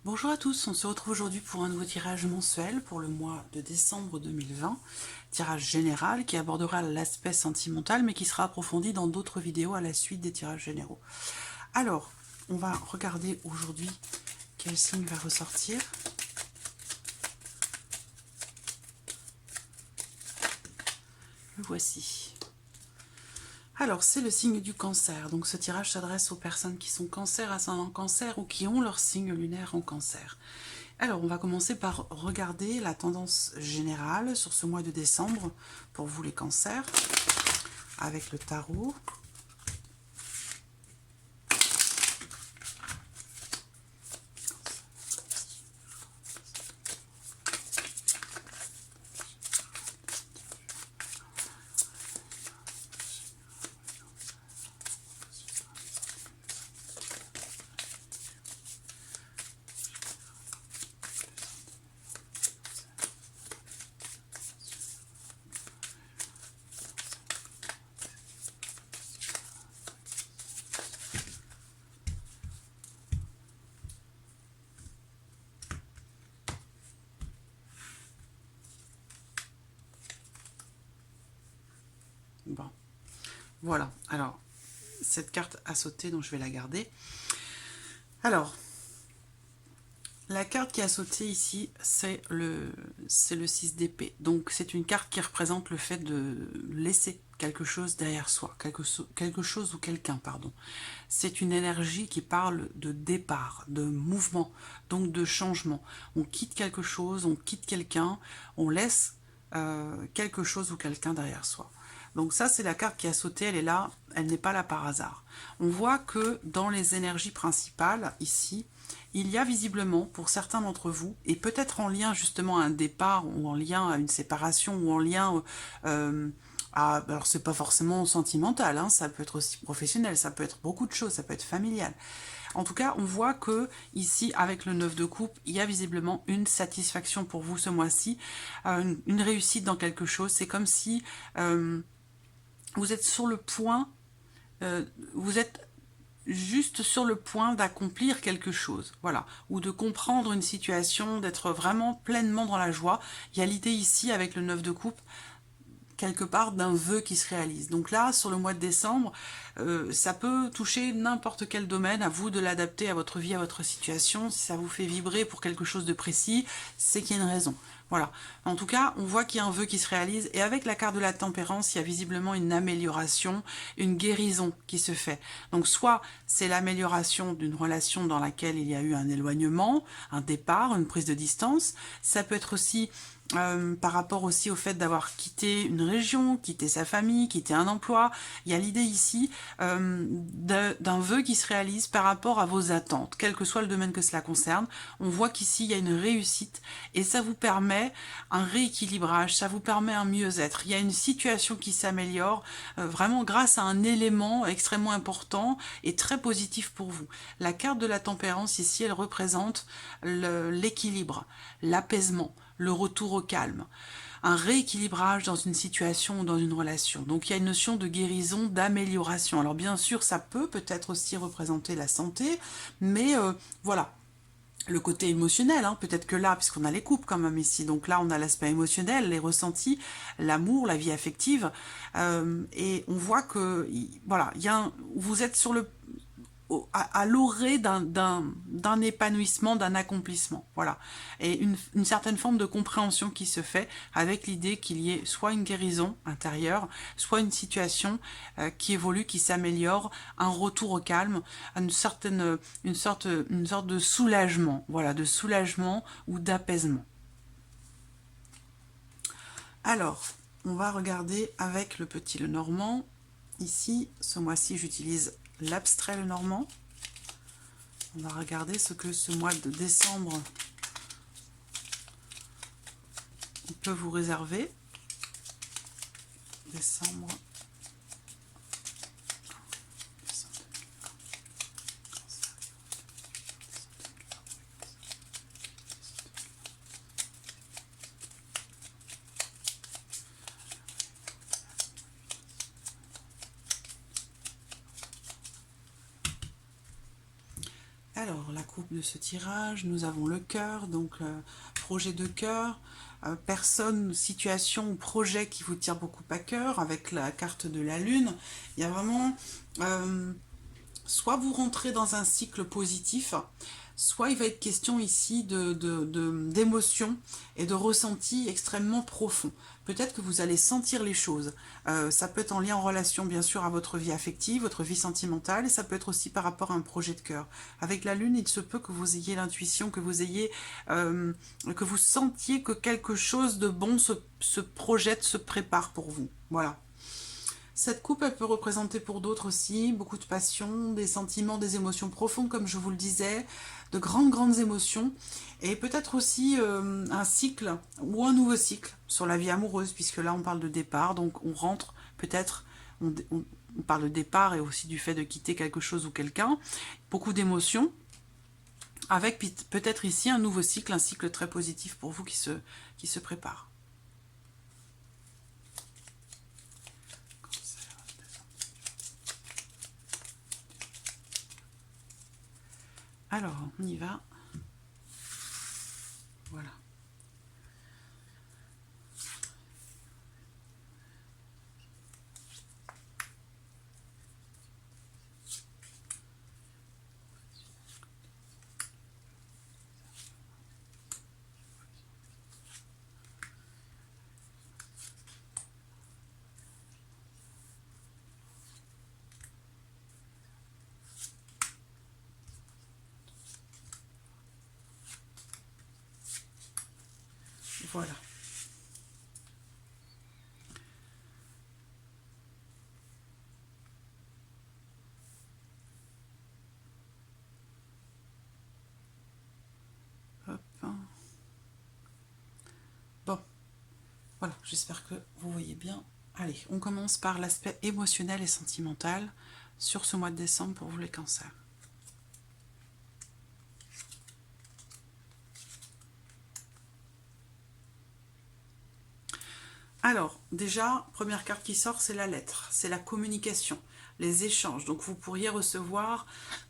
Bonjour à tous, on se retrouve aujourd'hui pour un nouveau tirage mensuel pour le mois de décembre 2020. Tirage général qui abordera l'aspect sentimental mais qui sera approfondi dans d'autres vidéos à la suite des tirages généraux. Alors, on va regarder aujourd'hui quel signe va ressortir. Le voici. Alors, c'est le signe du cancer. Donc, ce tirage s'adresse aux personnes qui sont cancer, ascendant cancer ou qui ont leur signe lunaire en cancer. Alors, on va commencer par regarder la tendance générale sur ce mois de décembre pour vous les cancers avec le tarot. Bon, voilà. Alors, cette carte a sauté, donc je vais la garder. Alors, la carte qui a sauté ici, c'est le 6 d'épée. Donc, c'est une carte qui représente le fait de laisser quelque chose derrière soi, quelque chose ou quelqu'un, pardon. C'est une énergie qui parle de départ, de mouvement, donc de changement. On quitte quelque chose, on quitte quelqu'un, on laisse quelque chose ou quelqu'un derrière soi. Donc ça, c'est la carte qui a sauté, elle est là, elle n'est pas là par hasard. On voit que dans les énergies principales, ici, il y a visiblement, pour certains d'entre vous, et peut-être en lien justement à un départ, ou en lien à une séparation, ou en lien alors c'est pas forcément sentimental, hein, ça peut être aussi professionnel, ça peut être beaucoup de choses, ça peut être familial. En tout cas, on voit que ici, avec le 9 de coupe, il y a visiblement une satisfaction pour vous ce mois-ci, une réussite dans quelque chose. C'est comme si vous êtes sur le point, vous êtes juste sur le point d'accomplir quelque chose, voilà, ou de comprendre une situation, d'être vraiment pleinement dans la joie. Il y a l'idée ici, avec le 9 de coupe, quelque part d'un vœu qui se réalise. Donc là, sur le mois de décembre, ça peut toucher n'importe quel domaine, à vous de l'adapter à votre vie, à votre situation. Si ça vous fait vibrer pour quelque chose de précis, c'est qu'il y a une raison. Voilà. En tout cas, on voit qu'il y a un vœu qui se réalise, et avec la carte de la tempérance, il y a visiblement une amélioration, une guérison qui se fait. Donc soit c'est l'amélioration d'une relation dans laquelle il y a eu un éloignement, un départ, une prise de distance. Ça peut être aussi par rapport aussi au fait d'avoir quitté une région, quitté sa famille, quitté un emploi. Il y a l'idée ici d'un vœu qui se réalise par rapport à vos attentes, quel que soit le domaine que cela concerne. On voit qu'ici, il y a une réussite et ça vous permet un rééquilibrage, ça vous permet un mieux-être. Il y a une situation qui s'améliore vraiment grâce à un élément extrêmement important et très positif pour vous. La carte de la tempérance ici, elle représente l'équilibre, l'apaisement, le retour au calme, un rééquilibrage dans une situation ou dans une relation. Donc il y a une notion de guérison, d'amélioration. Alors bien sûr, ça peut-être aussi représenter la santé, mais voilà, le côté émotionnel, hein, peut-être que là, puisqu'on a les couples quand même ici, donc là on a l'aspect émotionnel, les ressentis, l'amour, la vie affective, et on voit que, voilà, vous êtes sur à l'orée d'un épanouissement, d'un accomplissement, voilà, et une certaine forme de compréhension qui se fait avec l'idée qu'il y ait soit une guérison intérieure, soit une situation qui évolue, qui s'améliore, un retour au calme, une sorte de soulagement, voilà, de soulagement ou d'apaisement. Alors, on va regarder avec le petit Lenormand. Ici, ce mois-ci, j'utilise l'abstrait Lenormand. On va regarder ce que ce mois de décembre peut vous réserver. Décembre. Alors, la coupe de ce tirage, nous avons le cœur, donc projet de cœur, personne, situation ou projet qui vous tire beaucoup à cœur, avec la carte de la lune. Il y a vraiment, soit vous rentrez dans un cycle positif, soit il va être question ici d'émotions et de ressentis extrêmement profonds. Peut-être que vous allez sentir les choses. Ça peut être en lien en relation, bien sûr, à votre vie affective, votre vie sentimentale, et ça peut être aussi par rapport à un projet de cœur. Avec la lune, il se peut que vous ayez l'intuition, que vous ayez, que vous sentiez que quelque chose de bon se projette, se prépare pour vous. Voilà. Cette coupe, elle peut représenter pour d'autres aussi beaucoup de passion, des sentiments, des émotions profondes, comme je vous le disais, de grandes émotions, et peut-être aussi un cycle ou un nouveau cycle sur la vie amoureuse, puisque là on parle de départ, donc on rentre peut-être, on parle de départ et aussi du fait de quitter quelque chose ou quelqu'un, beaucoup d'émotions, avec peut-être ici un nouveau cycle, un cycle très positif pour vous qui se prépare. Alors, on y va. Voilà. Voilà. Hop. Bon. Voilà, j'espère que vous voyez bien. Allez, on commence par l'aspect émotionnel et sentimental sur ce mois de décembre pour vous les cancers. Alors, déjà, première carte qui sort, c'est la lettre, c'est la communication, les échanges. Donc, vous pourriez recevoir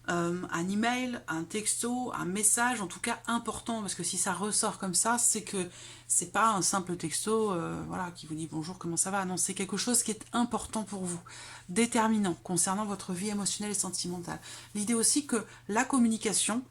un email, un texto, un message, en tout cas important, parce que si ça ressort comme ça, c'est que c'est pas un simple texto voilà, qui vous dit bonjour, comment ça va. Non, c'est quelque chose qui est important pour vous, déterminant concernant votre vie émotionnelle et sentimentale. L'idée aussi que la communication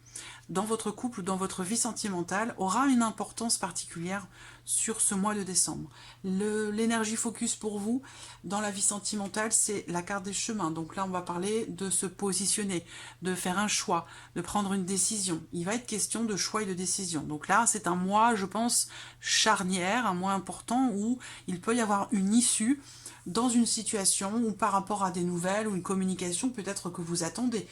dans votre couple ou dans votre vie sentimentale aura une importance particulière sur ce mois de décembre. L'énergie focus pour vous dans la vie sentimentale, c'est la carte des chemins. Donc là, on va parler de se positionner, de faire un choix, de prendre une décision. Il va être question de choix et de décision. Donc là, c'est un mois, je pense, charnière, un mois important où il peut y avoir une issue dans une situation ou par rapport à des nouvelles ou une communication peut-être que vous attendez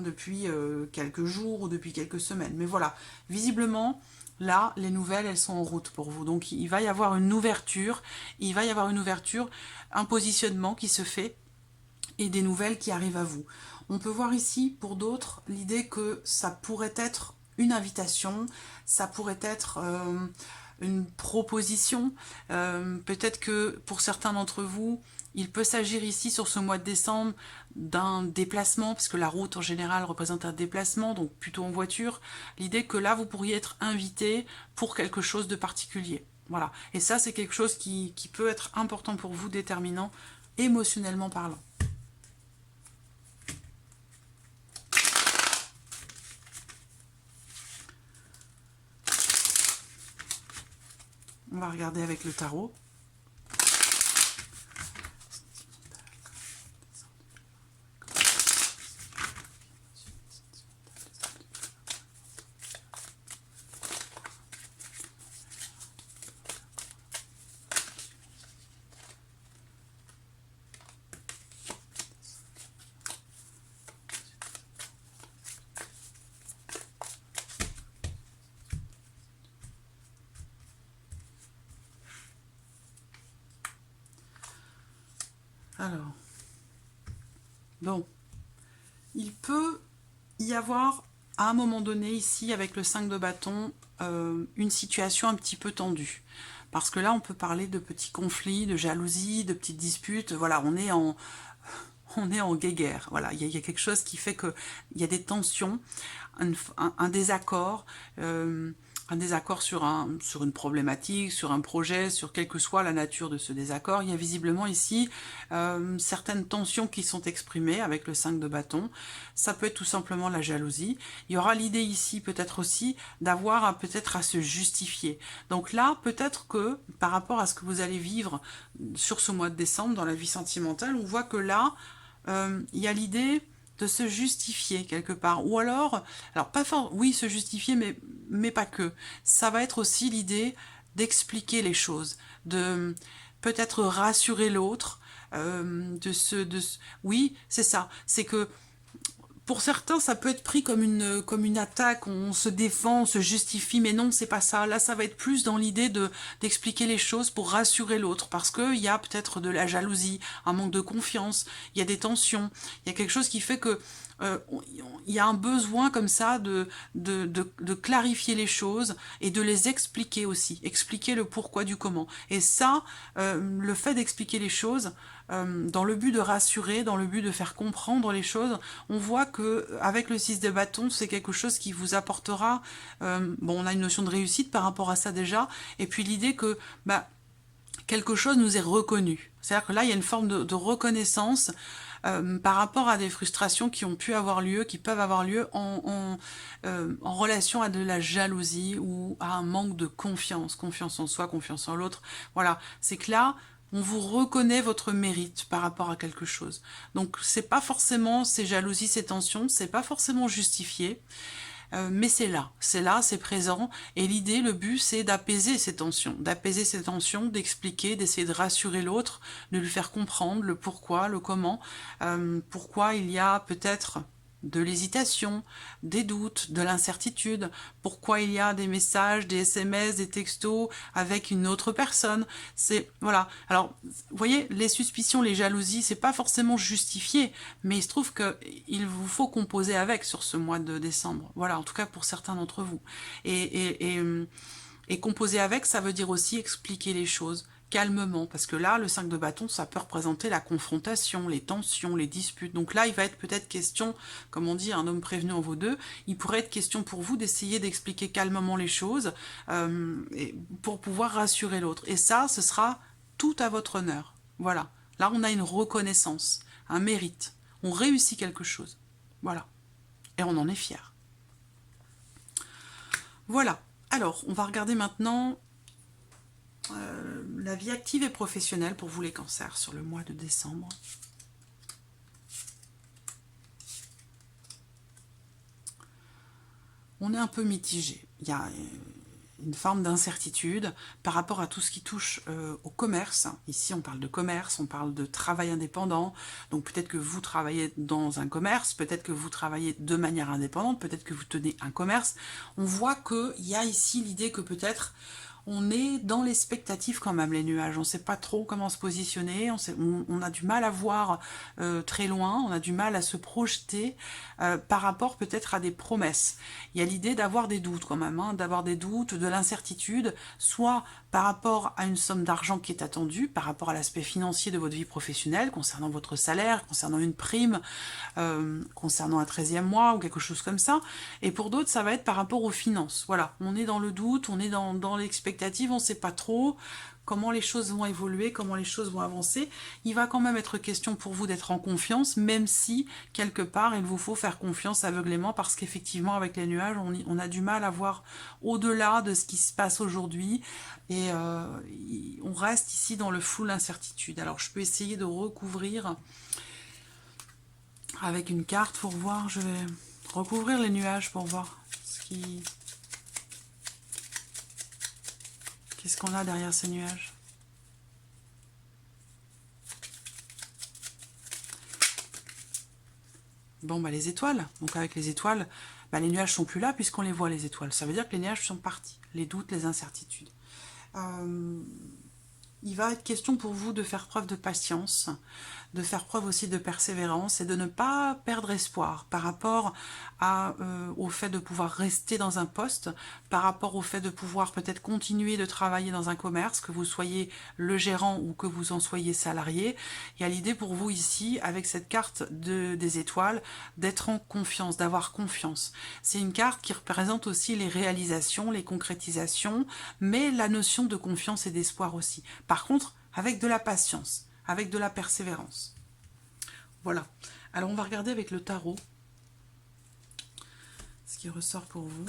depuis quelques jours ou depuis quelques semaines. Mais voilà, visiblement, là, les nouvelles, elles sont en route pour vous. Donc, il va y avoir une ouverture, un positionnement qui se fait et des nouvelles qui arrivent à vous. On peut voir ici, pour d'autres, l'idée que ça pourrait être une invitation, ça pourrait être une proposition. Peut-être que pour certains d'entre vous, il peut s'agir ici sur ce mois de décembre d'un déplacement, parce que la route en général représente un déplacement, donc plutôt en voiture. L'idée que là, vous pourriez être invité pour quelque chose de particulier. Voilà. Et ça, c'est quelque chose qui peut être important pour vous, déterminant, émotionnellement parlant. On va regarder avec le tarot. Alors, bon, il peut y avoir à un moment donné ici avec le 5 de bâton une situation un petit peu tendue. Parce que là, on peut parler de petits conflits, de jalousie, de petites disputes. Voilà, on est on est en guéguerre. Voilà, il y a quelque chose qui fait qu'il y a des tensions, un désaccord, sur une problématique, sur un projet, sur quelle que soit la nature de ce désaccord. Il y a visiblement ici certaines tensions qui sont exprimées avec le 5 de bâton. Ça peut être tout simplement la jalousie. Il y aura l'idée ici peut-être aussi d'avoir peut-être à se justifier. Donc là, peut-être que par rapport à ce que vous allez vivre sur ce mois de décembre dans la vie sentimentale, on voit que là, il y a l'idée de se justifier quelque part, ou alors pas fort, oui, se justifier, mais pas que. Ça va être aussi l'idée d'expliquer les choses, de peut-être rassurer l'autre, oui, c'est ça, c'est que pour certains, ça peut être pris comme une attaque, on se défend, on se justifie, mais non, c'est pas ça. Là, ça va être plus dans l'idée d'expliquer les choses pour rassurer l'autre, parce qu'il y a peut-être de la jalousie, un manque de confiance, il y a des tensions, il y a quelque chose qui fait que il y a un besoin comme ça de clarifier les choses et de les expliquer aussi, expliquer le pourquoi du comment. Et ça, le fait d'expliquer les choses, dans le but de rassurer, dans le but de faire comprendre les choses, on voit que avec le 6 de bâton, c'est quelque chose qui vous apportera, bon, on a une notion de réussite par rapport à ça déjà, et puis l'idée que quelque chose nous est reconnu. C'est-à-dire que là, il y a une forme de reconnaissance par rapport à des frustrations qui ont pu avoir lieu, qui peuvent avoir lieu en relation à de la jalousie ou à un manque de confiance, confiance en soi, confiance en l'autre. Voilà, c'est que là, on vous reconnaît votre mérite par rapport à quelque chose. Donc, c'est pas forcément ces jalousies, ces tensions, c'est pas forcément justifié. Mais c'est là, c'est présent, et l'idée, le but, c'est d'apaiser ces tensions, d'expliquer, d'essayer de rassurer l'autre, de lui faire comprendre le pourquoi, le comment, pourquoi il y a peut-être de l'hésitation, des doutes, de l'incertitude, pourquoi il y a des messages, des SMS, des textos avec une autre personne. C'est voilà. Alors, vous voyez, les suspicions, les jalousies, c'est pas forcément justifié, mais il se trouve que il vous faut composer avec sur ce mois de décembre. Voilà, en tout cas pour certains d'entre vous. Et composer avec, ça veut dire aussi expliquer les choses calmement, parce que là, le 5 de bâton, ça peut représenter la confrontation, les tensions, les disputes. Donc là, il va être peut-être question, comme on dit, un homme prévenu en vaut deux, il pourrait être question pour vous d'essayer d'expliquer calmement les choses pour pouvoir rassurer l'autre. Et ça, ce sera tout à votre honneur. Voilà. Là, on a une reconnaissance, un mérite. On réussit quelque chose. Voilà. Et on en est fier. Voilà. Alors, on va regarder maintenant la vie active et professionnelle pour vous les cancers sur le mois de décembre. On est un peu mitigé. Il y a une forme d'incertitude par rapport à tout ce qui touche au commerce. Ici, on parle de commerce, on parle de travail indépendant. Donc peut-être que vous travaillez dans un commerce, peut-être que vous travaillez de manière indépendante, peut-être que vous tenez un commerce. On voit qu'il y a ici l'idée que peut-être on est dans l'expectative quand même, les nuages. On ne sait pas trop comment se positionner, on a du mal à voir très loin, on a du mal à se projeter par rapport peut-être à des promesses. Il y a l'idée d'avoir des doutes quand même, d'avoir des doutes, de l'incertitude, soit par rapport à une somme d'argent qui est attendue, par rapport à l'aspect financier de votre vie professionnelle, concernant votre salaire, concernant une prime, concernant un 13e mois ou quelque chose comme ça. Et pour d'autres, ça va être par rapport aux finances. Voilà, on est dans le doute, on est dans l'expectative, on ne sait pas trop comment les choses vont évoluer, comment les choses vont avancer. Il va quand même être question pour vous d'être en confiance, même si, quelque part, il vous faut faire confiance aveuglément, parce qu'effectivement, avec les nuages, on a du mal à voir au-delà de ce qui se passe aujourd'hui, et on reste ici dans le flou, l'incertitude. Alors, je peux essayer de recouvrir avec une carte pour voir, je vais recouvrir les nuages pour voir qu'est-ce qu'on a derrière ces nuages. Bon, les étoiles. Donc avec les étoiles, les nuages sont plus là puisqu'on les voit, les étoiles. Ça veut dire que les nuages sont partis. Les doutes, les incertitudes. Il va être question pour vous de faire preuve de patience, de faire preuve aussi de persévérance et de ne pas perdre espoir par rapport au fait de pouvoir rester dans un poste, par rapport au fait de pouvoir peut-être continuer de travailler dans un commerce, que vous soyez le gérant ou que vous en soyez salarié. Il y a l'idée pour vous ici, avec cette carte des étoiles, d'être en confiance, d'avoir confiance. C'est une carte qui représente aussi les réalisations, les concrétisations, mais la notion de confiance et d'espoir aussi. Par contre, avec de la patience, avec de la persévérance. Voilà. Alors on va regarder avec le tarot ce qui ressort pour vous.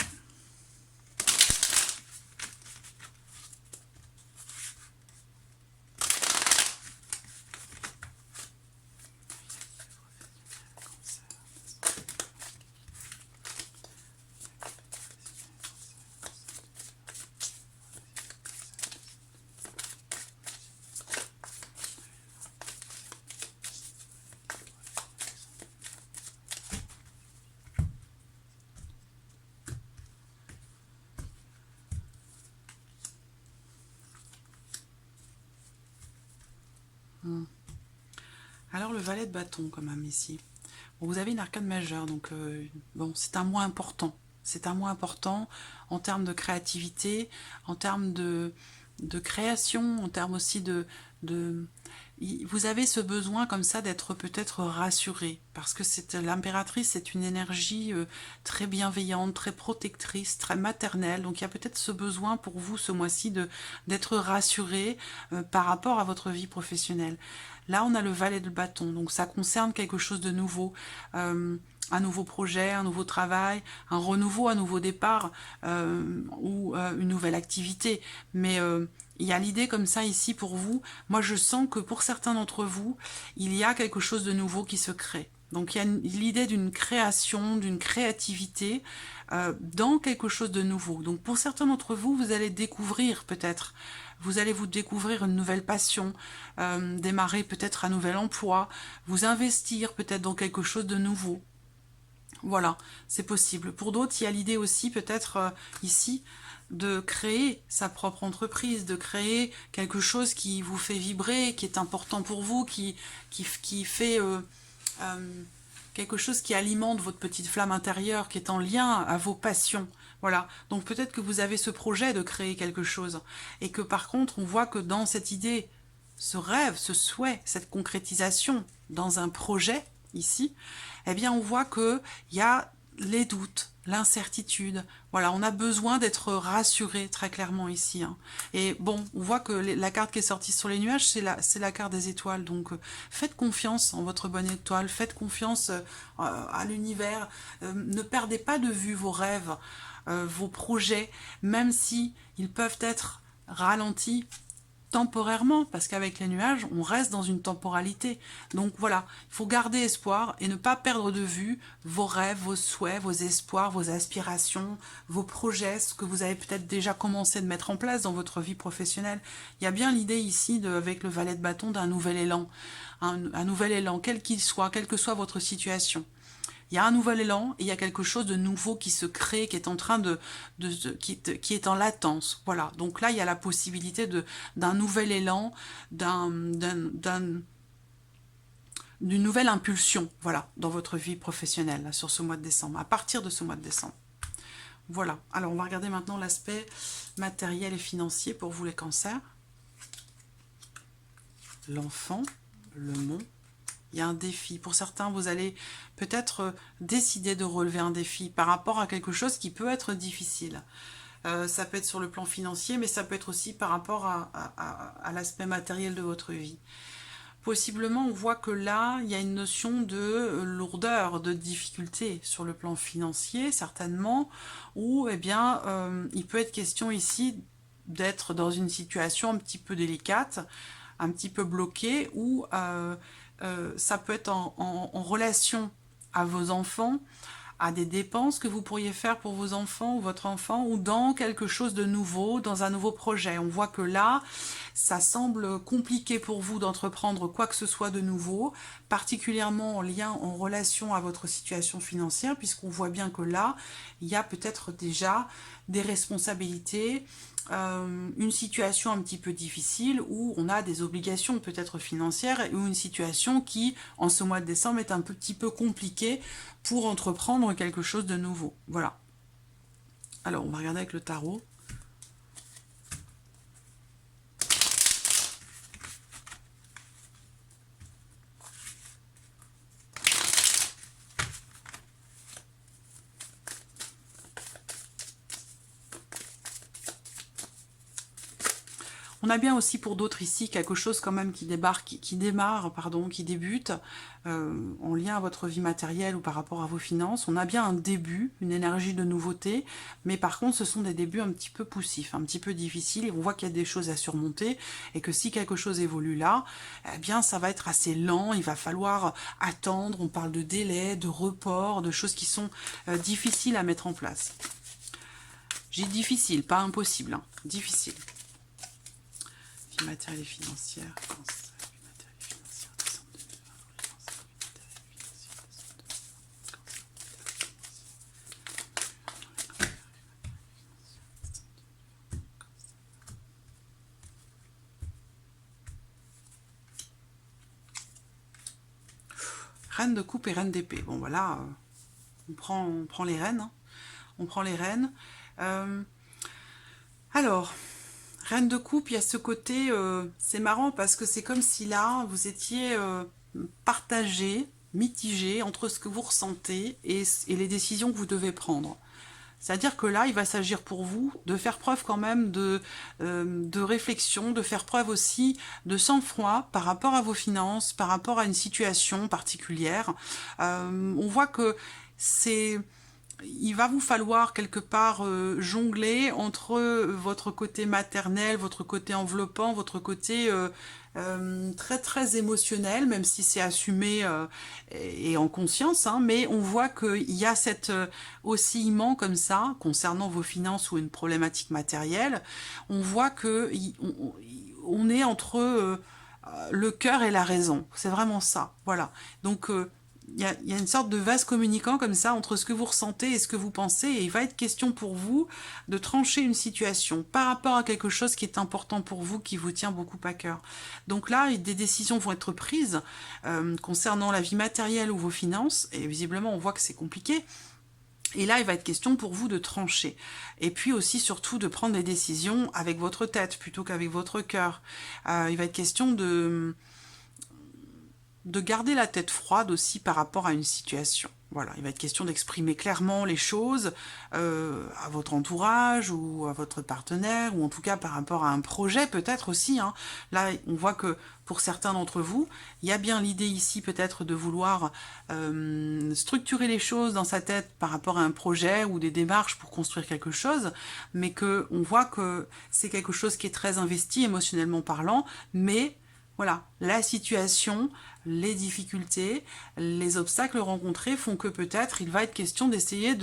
Alors le valet de bâton quand même ici. Bon, vous avez une arcane majeure, donc bon, c'est un mois important. C'est un mois important en termes de créativité, en termes de création, en termes aussi vous avez ce besoin comme ça d'être peut-être rassuré, parce que l'impératrice, c'est une énergie très bienveillante, très protectrice, très maternelle, donc il y a peut-être ce besoin pour vous ce mois-ci d'être rassuré par rapport à votre vie professionnelle. Là, on a le valet de bâton, donc ça concerne quelque chose de nouveau, un nouveau projet, un nouveau travail, un renouveau, un nouveau départ ou une nouvelle activité. Mais il y a l'idée comme ça ici pour vous. Moi, je sens que pour certains d'entre vous, il y a quelque chose de nouveau qui se crée. Donc il y a l'idée d'une création, d'une créativité dans quelque chose de nouveau. Donc pour certains d'entre vous, vous allez découvrir peut-être, vous allez vous découvrir une nouvelle passion, démarrer peut-être un nouvel emploi, vous investir peut-être dans quelque chose de nouveau. Voilà, c'est possible. Pour d'autres, il y a l'idée aussi peut-être ici de créer sa propre entreprise, de créer quelque chose qui vous fait vibrer, qui est important pour vous, qui fait quelque chose qui alimente votre petite flamme intérieure, qui est en lien à vos passions. Voilà, donc peut-être que vous avez ce projet de créer quelque chose, et que par contre, on voit que dans cette idée, ce rêve, ce souhait, cette concrétisation dans un projet, ici, eh bien on voit qu'il y a les doutes, l'incertitude. Voilà, on a besoin d'être rassuré très clairement ici. Hein. Et bon, on voit que la carte qui est sortie sur les nuages, c'est la carte des étoiles. Donc faites confiance en votre bonne étoile, faites confiance à l'univers. Ne perdez pas de vue vos rêves, vos projets, même si ils peuvent être ralentis temporairement, parce qu'avec les nuages, on reste dans une temporalité. Donc voilà, il faut garder espoir et ne pas perdre de vue vos rêves, vos souhaits, vos espoirs, vos aspirations, vos projets, ce que vous avez peut-être déjà commencé de mettre en place dans votre vie professionnelle. Il y a bien l'idée ici, avec le valet de bâton, d'un nouvel élan. Un nouvel élan, quel qu'il soit, quelle que soit votre situation. Il y a un nouvel élan et il y a quelque chose de nouveau qui se crée, qui est en train qui est en latence. Voilà. Donc là, il y a la possibilité d'un nouvel élan, d'une nouvelle impulsion, voilà, dans votre vie professionnelle, là, sur ce mois de décembre, à partir de ce mois de décembre. Voilà. Alors, on va regarder maintenant l'aspect matériel et financier pour vous les cancers. L'enfant, le mont. Il y a un défi. Pour certains, vous allez peut-être décider de relever un défi par rapport à quelque chose qui peut être difficile. Ça peut être sur le plan financier, mais ça peut être aussi par rapport à l'aspect matériel de votre vie. Possiblement, on voit que là, il y a une notion de lourdeur, de difficulté sur le plan financier, certainement, où eh bien, il peut être question ici d'être dans une situation un petit peu délicate, un petit peu bloquée, où ça peut être en relation à vos enfants, à des dépenses que vous pourriez faire pour vos enfants ou votre enfant, ou dans quelque chose de nouveau, dans un nouveau projet. On voit que là, ça semble compliqué pour vous d'entreprendre quoi que ce soit de nouveau, particulièrement en lien, en relation à votre situation financière, puisqu'on voit bien que là, il y a peut-être déjà des responsabilités, une situation un petit peu difficile où on a des obligations peut-être financières ou une situation qui, en ce mois de décembre, est un petit peu compliquée pour entreprendre quelque chose de nouveau. Voilà. Alors, on va regarder avec le tarot. On a bien aussi pour d'autres ici quelque chose quand même qui qui débute en lien à votre vie matérielle ou par rapport à vos finances. On a bien un début, une énergie de nouveauté, mais par contre ce sont des débuts un petit peu poussifs, un petit peu difficiles, et on voit qu'il y a des choses à surmonter et que si quelque chose évolue là, eh bien ça va être assez lent, il va falloir attendre, on parle de délai, de report, de choses qui sont difficiles à mettre en place. J'ai difficile, pas impossible, hein, difficile. Vie matérielle et financière, cancer, vie matérielle et financière, décembre 2020, reine de coupe et reine d'épée. Bon voilà, on prend les rênes. Hein. On prend les rênes. Alors, reine de coupe, il y a ce côté, c'est marrant parce que c'est comme si là, vous étiez partagé, mitigé entre ce que vous ressentez et les décisions que vous devez prendre. C'est-à-dire que là, il va s'agir pour vous de faire preuve quand même de réflexion, de faire preuve aussi de sang-froid par rapport à vos finances, par rapport à une situation particulière. On voit que il va vous falloir quelque part jongler entre votre côté maternel, votre côté enveloppant, votre côté très très émotionnel, même si c'est assumé et en conscience, hein, mais on voit qu'il y a cet oscillement comme ça, concernant vos finances ou une problématique matérielle, on voit que on est entre le cœur et la raison, c'est vraiment ça, voilà. Donc il y a une sorte de vase communicant comme ça entre ce que vous ressentez et ce que vous pensez, et il va être question pour vous de trancher une situation par rapport à quelque chose qui est important pour vous, qui vous tient beaucoup à cœur. Donc là, des décisions vont être prises concernant la vie matérielle ou vos finances, et visiblement on voit que c'est compliqué. Et là, il va être question pour vous de trancher. Et puis aussi, surtout, de prendre des décisions avec votre tête plutôt qu'avec votre cœur. Il va être question de garder la tête froide aussi par rapport à une situation. Voilà, il va être question d'exprimer clairement les choses à votre entourage ou à votre partenaire, ou en tout cas par rapport à un projet peut-être aussi. Hein. Là, on voit que pour certains d'entre vous, il y a bien l'idée ici peut-être de vouloir structurer les choses dans sa tête par rapport à un projet ou des démarches pour construire quelque chose, mais que on voit que c'est quelque chose qui est très investi émotionnellement parlant, mais voilà, la situation, les difficultés, les obstacles rencontrés font que peut-être il va être question d'essayer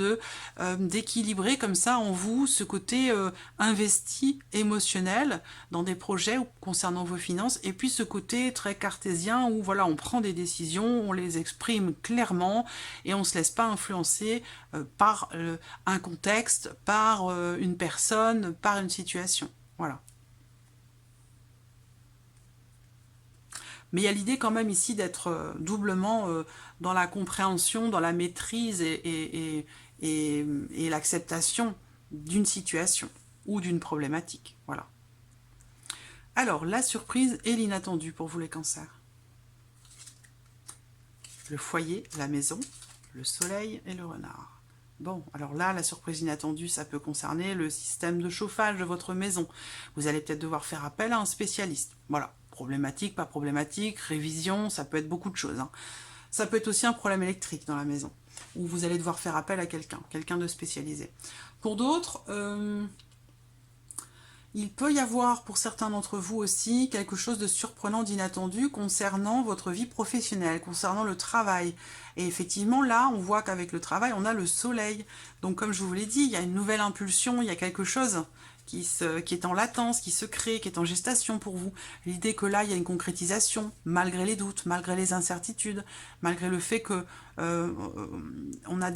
d'équilibrer comme ça en vous ce côté investi émotionnel dans des projets concernant vos finances, et puis ce côté très cartésien où voilà, on prend des décisions, on les exprime clairement et on ne se laisse pas influencer par un contexte, par une personne, par une situation. Voilà. Mais il y a l'idée quand même ici d'être doublement dans la compréhension, dans la maîtrise et l'acceptation d'une situation ou d'une problématique. Voilà. Alors, la surprise et l'inattendu pour vous les cancers. Le foyer, la maison, le soleil et le renard. Bon, alors là, la surprise inattendue, ça peut concerner le système de chauffage de votre maison. Vous allez peut-être devoir faire appel à un spécialiste. Voilà. Problématique, pas problématique, révision, ça peut être beaucoup de choses. Hein. Ça peut être aussi un problème électrique dans la maison, où vous allez devoir faire appel à quelqu'un de spécialisé. Pour d'autres, il peut y avoir pour certains d'entre vous aussi quelque chose de surprenant, d'inattendu concernant votre vie professionnelle, concernant le travail. Et effectivement, là, on voit qu'avec le travail, on a le soleil. Donc comme je vous l'ai dit, il y a une nouvelle impulsion, il y a quelque chose qui est en latence, qui se crée, qui est en gestation pour vous. L'idée que là, il y a une concrétisation, malgré les doutes, malgré les incertitudes, malgré le fait que on a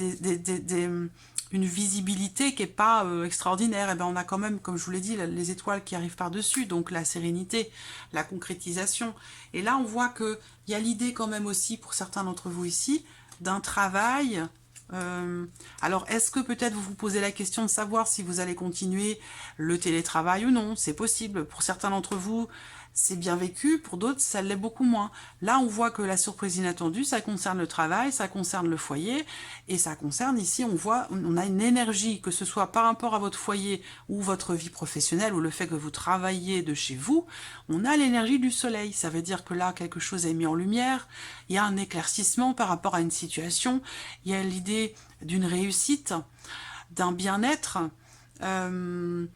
une visibilité qui n'est pas extraordinaire. Et bien on a quand même, comme je vous l'ai dit, les étoiles qui arrivent par-dessus, donc la sérénité, la concrétisation. Et là, on voit qu'il y a l'idée quand même aussi, pour certains d'entre vous ici, d'un travail. Alors, est-ce que peut-être vous vous posez la question de savoir si vous allez continuer le télétravail ou non? C'est possible. Pour certains d'entre vous, c'est bien vécu. Pour d'autres, ça l'est beaucoup moins. Là, on voit que la surprise inattendue, ça concerne le travail, ça concerne le foyer, et ça concerne ici, on a une énergie, que ce soit par rapport à votre foyer ou votre vie professionnelle, ou le fait que vous travaillez de chez vous, on a l'énergie du soleil. Ça veut dire que là, quelque chose est mis en lumière, il y a un éclaircissement par rapport à une situation, il y a l'idée d'une réussite, d'un bien-être, de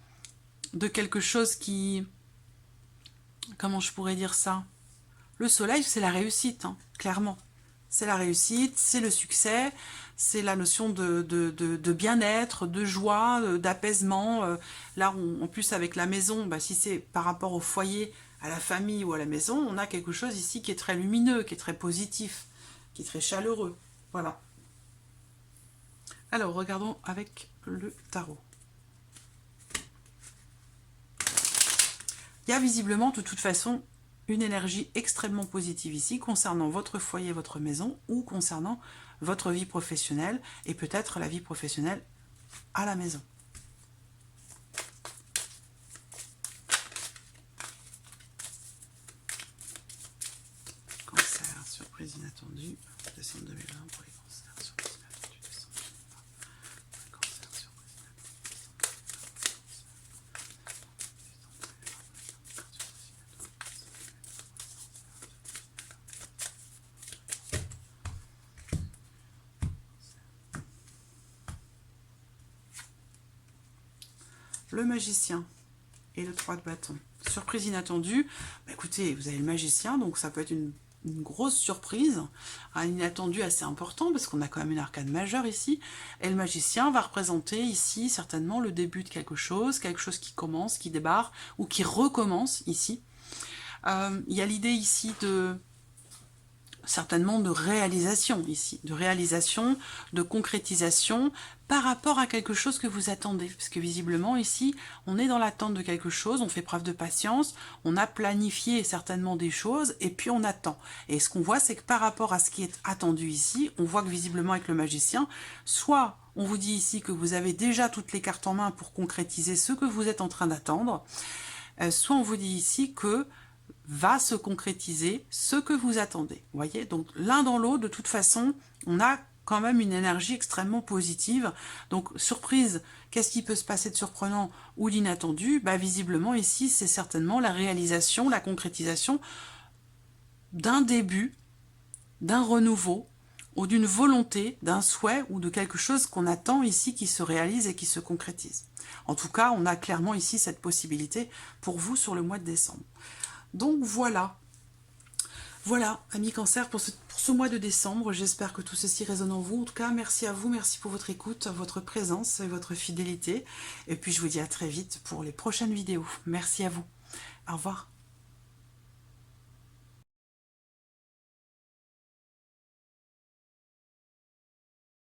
quelque chose qui... Comment je pourrais dire ça? Le soleil, c'est la réussite, hein, clairement. C'est la réussite, c'est le succès, c'est la notion de bien-être, de joie, d'apaisement. Là, en plus, avec la maison, bah, si c'est par rapport au foyer, à la famille ou à la maison, on a quelque chose ici qui est très lumineux, qui est très positif, qui est très chaleureux. Voilà. Alors, regardons avec le tarot. Il y a visiblement, de toute façon, une énergie extrêmement positive ici, concernant votre foyer, votre maison, ou concernant votre vie professionnelle, et peut-être la vie professionnelle à la maison. Cancer, surprise inattendue, décembre 2020 pour les cancers, surprise inattendue, décembre 2020, cancer, surprise le magicien et le 3 de bâton. Surprise inattendue, bah écoutez, vous avez le magicien, donc ça peut être une grosse surprise, un inattendu assez important, parce qu'on a quand même une arcane majeure ici, et le magicien va représenter ici certainement le début de quelque chose qui commence, qui débarre, ou qui recommence ici. Il y a l'idée ici certainement de réalisation ici, de concrétisation par rapport à quelque chose que vous attendez. Parce que visiblement ici, on est dans l'attente de quelque chose, on fait preuve de patience, on a planifié certainement des choses et puis on attend. Et ce qu'on voit, c'est que par rapport à ce qui est attendu ici, on voit que visiblement avec le magicien, soit on vous dit ici que vous avez déjà toutes les cartes en main pour concrétiser ce que vous êtes en train d'attendre, soit on vous dit ici que va se concrétiser ce que vous attendez. Vous voyez, donc l'un dans l'autre, de toute façon, on a quand même une énergie extrêmement positive. Donc, surprise, qu'est-ce qui peut se passer de surprenant ou d'inattendu? Bah, visiblement, ici, c'est certainement la réalisation, la concrétisation d'un début, d'un renouveau, ou d'une volonté, d'un souhait, ou de quelque chose qu'on attend ici qui se réalise et qui se concrétise. En tout cas, on a clairement ici cette possibilité pour vous sur le mois de décembre. Donc voilà, amis Cancer, pour ce mois de décembre. J'espère que tout ceci résonne en vous. En tout cas, merci à vous, merci pour votre écoute, votre présence et votre fidélité. Et puis je vous dis à très vite pour les prochaines vidéos. Merci à vous. Au revoir.